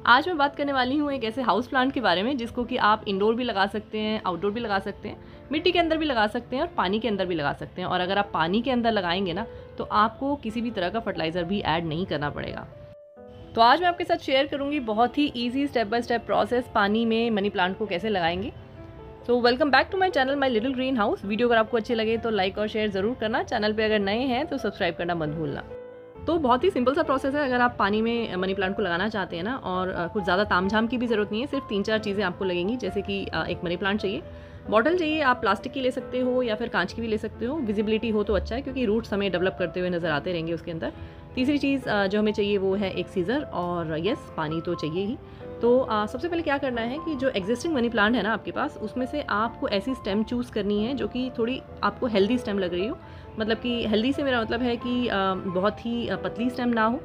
आज मैं बात करने वाली हूँ एक ऐसे हाउस प्लांट के बारे में जिसको कि आप इंडोर भी लगा सकते हैं, आउटडोर भी लगा सकते हैं, मिट्टी के अंदर भी लगा सकते हैं और पानी के अंदर भी लगा सकते हैं। और अगर आप पानी के अंदर लगाएंगे ना तो आपको किसी भी तरह का फर्टिलाइज़र भी ऐड नहीं करना पड़ेगा। तो आज मैं आपके साथ शेयर करूँगी बहुत ही easy step by step process पानी में मनी प्लांट को कैसे लगाएंगे। तो welcome back to my channel my little green house. Video अगर आपको अच्छे लगे तो लाइक और शेयर ज़रूर करना। चैनल पे अगर नए हैं तो सब्सक्राइब करना मत भूलना। तो बहुत ही सिंपल सा प्रोसेस है। अगर आप पानी में मनी प्लांट को लगाना चाहते हैं ना, और कुछ ज़्यादा तामझाम की भी ज़रूरत नहीं है, सिर्फ 3-4 चीज़ें आपको लगेंगी। जैसे कि एक मनी प्लांट चाहिए, बॉटल चाहिए, आप प्लास्टिक की ले सकते हो या फिर कांच की भी ले सकते हो। विजिबिलिटी हो तो अच्छा है क्योंकि रूट्स हमें डेवलप करते हुए नज़र आते रहेंगे उसके अंदर। तीसरी चीज़ जो हमें चाहिए वो है एक सीज़र, और यस पानी तो चाहिए ही। तो सबसे पहले क्या करना है कि जो एग्जिस्टिंग मनी प्लांट है ना आपके पास, उसमें से आपको ऐसी स्टेम चूज़ करनी है जो कि थोड़ी आपको हेल्दी स्टेम लग रही हो। मतलब कि हेल्दी से मेरा मतलब है कि बहुत ही पतली स्टेम ना हो,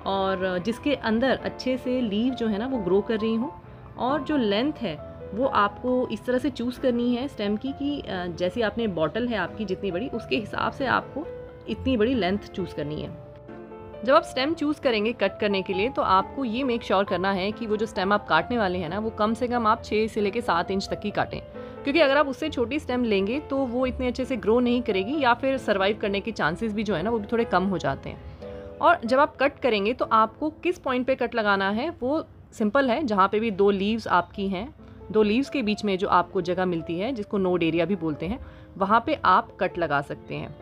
और जिसके अंदर अच्छे से लीव जो है ना वो ग्रो कर रही हो, और जो लेंथ है वो आपको इस तरह से चूज़ करनी है स्टेम की कि जैसी आपने बॉटल है आपकी जितनी बड़ी, उसके हिसाब से आपको इतनी बड़ी लेंथ चूज़ करनी है। जब आप स्टेम चूज़ करेंगे कट करने के लिए तो आपको ये मेक श्योर करना है कि वो जो स्टेम आप काटने वाले हैं ना वो कम से कम आप 6 से लेकर 7 इंच तक की काटें, क्योंकि अगर आप उससे छोटी स्टेम लेंगे तो वो इतने अच्छे से ग्रो नहीं करेगी, या फिर सर्वाइव करने के चांसेस भी जो है ना वो भी थोड़े कम हो जाते हैं। और जब आप कट करेंगे तो आपको किस पॉइंट पे कट लगाना है वो सिंपल है। जहाँ पे भी 2 लीव्स आपकी हैं, 2 लीव्स के बीच में जो आपको जगह मिलती है जिसको नोड एरिया भी बोलते हैं, वहाँ पे आप कट लगा सकते हैं।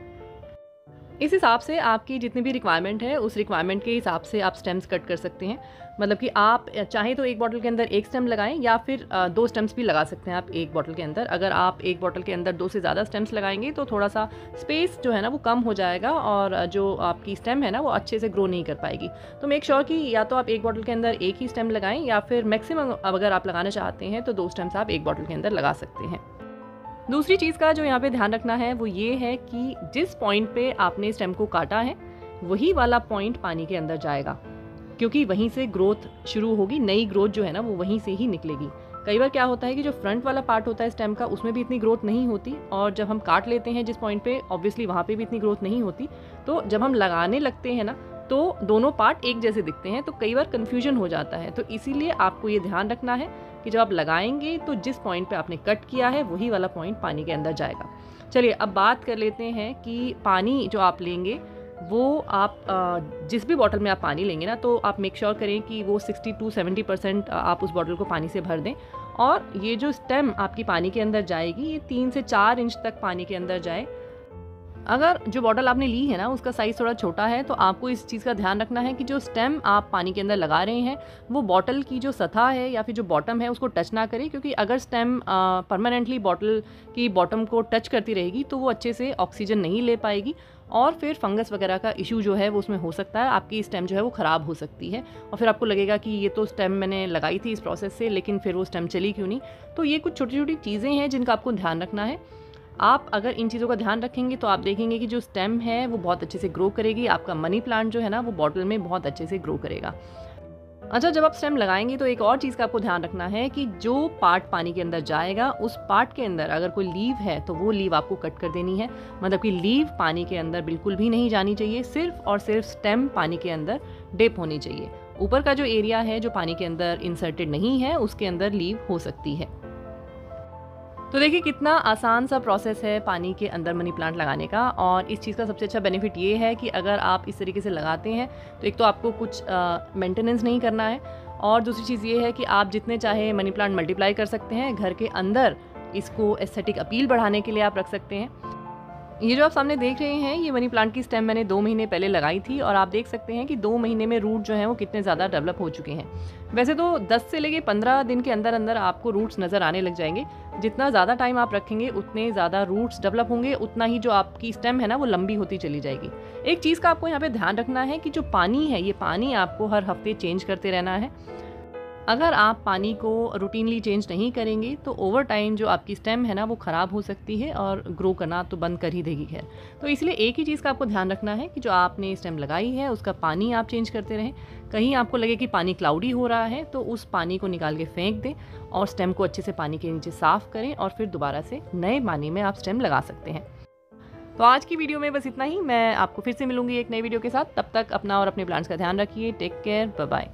इस हिसाब से आपकी जितनी भी रिक्वायरमेंट है उस रिक्वायरमेंट के हिसाब से आप स्टेम्स कट कर सकते हैं। मतलब कि आप चाहें तो एक बॉटल के अंदर एक स्टेम लगाएं, या फिर 2 स्टेम्स भी लगा सकते हैं आप एक बॉटल के अंदर। अगर आप एक बॉटल के अंदर 2 से ज़्यादा स्टेम्स लगाएंगे तो थोड़ा सा स्पेस जो है ना वो कम हो जाएगा, और जो आपकी स्टेम है ना वो अच्छे से ग्रो नहीं कर पाएगी। तो मेक श्योर कि या तो आप एक बॉटल के अंदर एक ही स्टेम लगाएं, या फिर मैक्सिमम अगर आप लगाना चाहते हैं तो 2 स्टेम्स आप एक बॉटल के अंदर लगा सकते हैं। दूसरी चीज़ का जो यहाँ पे ध्यान रखना है वो ये है कि जिस पॉइंट पे आपने स्टेम को काटा है वही वाला पॉइंट पानी के अंदर जाएगा, क्योंकि वहीं से ग्रोथ शुरू होगी। नई ग्रोथ जो है ना वो वहीं से ही निकलेगी। कई बार क्या होता है कि जो फ्रंट वाला पार्ट होता है स्टेम का, उसमें भी इतनी ग्रोथ नहीं होती, और जब हम काट लेते हैं जिस पॉइंट पे, ऑब्वियसली वहाँ पे भी इतनी ग्रोथ नहीं होती। तो जब हम लगाने लगते हैं ना तो दोनों पार्ट एक जैसे दिखते हैं, तो कई बार कन्फ्यूजन हो जाता है। तो इसीलिए आपको ये ध्यान रखना है कि जब आप लगाएंगे तो जिस पॉइंट पे आपने कट किया है वही वाला पॉइंट पानी के अंदर जाएगा। चलिए अब बात कर लेते हैं कि पानी जो आप लेंगे वो आप जिस भी बॉटल में आप पानी लेंगे ना, तो आप मेक श्योर करें कि वो 60 to 70% आप उस बॉटल को पानी से भर दें। और ये जो स्टेम आपकी पानी के अंदर जाएगी ये 3 से 4 इंच तक पानी के अंदर जाए। अगर जो बॉटल आपने ली है ना उसका साइज़ थोड़ा छोटा है तो आपको इस चीज़ का ध्यान रखना है कि जो स्टेम आप पानी के अंदर लगा रहे हैं वो बॉटल की जो सतह है या फिर जो बॉटम है उसको टच ना करे, क्योंकि अगर स्टेम परमानेंटली बॉटल की बॉटम को टच करती रहेगी तो वो अच्छे से ऑक्सीजन नहीं ले पाएगी, और फिर फंगस वगैरह का इशू जो है वो उसमें हो सकता है। आपकी स्टेम जो है वो ख़राब हो सकती है, और फिर आपको लगेगा कि ये तो स्टेम मैंने लगाई थी इस प्रोसेस से, लेकिन फिर वो स्टेम चली क्यों नहीं। तो ये कुछ छोटी छोटी चीज़ें हैं जिनका आपको ध्यान रखना है। आप अगर इन चीज़ों का ध्यान रखेंगे तो आप देखेंगे कि जो स्टेम है वो बहुत अच्छे से ग्रो करेगी। आपका मनी प्लांट जो है ना वो बॉटल में बहुत अच्छे से ग्रो करेगा। अच्छा, जब आप स्टेम लगाएंगे तो एक और चीज़ का आपको ध्यान रखना है कि जो पार्ट पानी के अंदर जाएगा उस पार्ट के अंदर अगर कोई लीव है तो वो लीव आपको कट कर देनी है। मतलब कि लीव पानी के अंदर बिल्कुल भी नहीं जानी चाहिए, सिर्फ और सिर्फ स्टेम पानी के अंदर डिप होनी चाहिए। ऊपर का जो एरिया है जो पानी के अंदर इंसर्टेड नहीं है उसके अंदर लीव हो सकती है। तो देखिए कितना आसान सा प्रोसेस है पानी के अंदर मनी प्लांट लगाने का। और इस चीज़ का सबसे अच्छा बेनिफिट ये है कि अगर आप इस तरीके से लगाते हैं तो एक तो आपको कुछ मेंटेनेंस नहीं करना है, और दूसरी चीज़ ये है कि आप जितने चाहे मनी प्लांट मल्टीप्लाई कर सकते हैं। घर के अंदर इसको एस्थेटिक अपील बढ़ाने के लिए आप रख सकते हैं। ये जो आप सामने देख रहे हैं ये मनी प्लांट की स्टेम मैंने 2 महीने पहले लगाई थी, और आप देख सकते हैं कि 2 महीने में रूट जो हैं वो कितने ज़्यादा डेवलप हो चुके हैं। वैसे तो 10 से लेके 15 दिन के अंदर अंदर आपको रूट्स नज़र आने लग जाएंगे। जितना ज़्यादा टाइम आप रखेंगे उतने ज़्यादा रूट्स डेवलप होंगे, उतना ही जो आपकी स्टेम है ना वो लंबी होती चली जाएगी। एक चीज़ का आपको यहाँ पे ध्यान रखना है कि जो पानी है ये पानी आपको हर हफ्ते चेंज करते रहना है। अगर आप पानी को रूटीनली चेंज नहीं करेंगे तो ओवर टाइम जो आपकी स्टेम है ना वो ख़राब हो सकती है और ग्रो करना तो बंद कर ही देगी। खैर, तो इसलिए एक ही चीज़ का आपको ध्यान रखना है कि जो आपने स्टेम लगाई है उसका पानी आप चेंज करते रहें। कहीं आपको लगे कि पानी क्लाउडी हो रहा है तो उस पानी को निकाल के फेंक दें, और स्टेम को अच्छे से पानी के नीचे साफ़ करें, और फिर दोबारा से नए पानी में आप स्टेम लगा सकते हैं। तो आज की वीडियो में बस इतना ही। मैं आपको फिर से मिलूंगी एक नई वीडियो के साथ। तब तक अपना और अपने प्लांट्स का ध्यान रखिए। Take care, bye bye.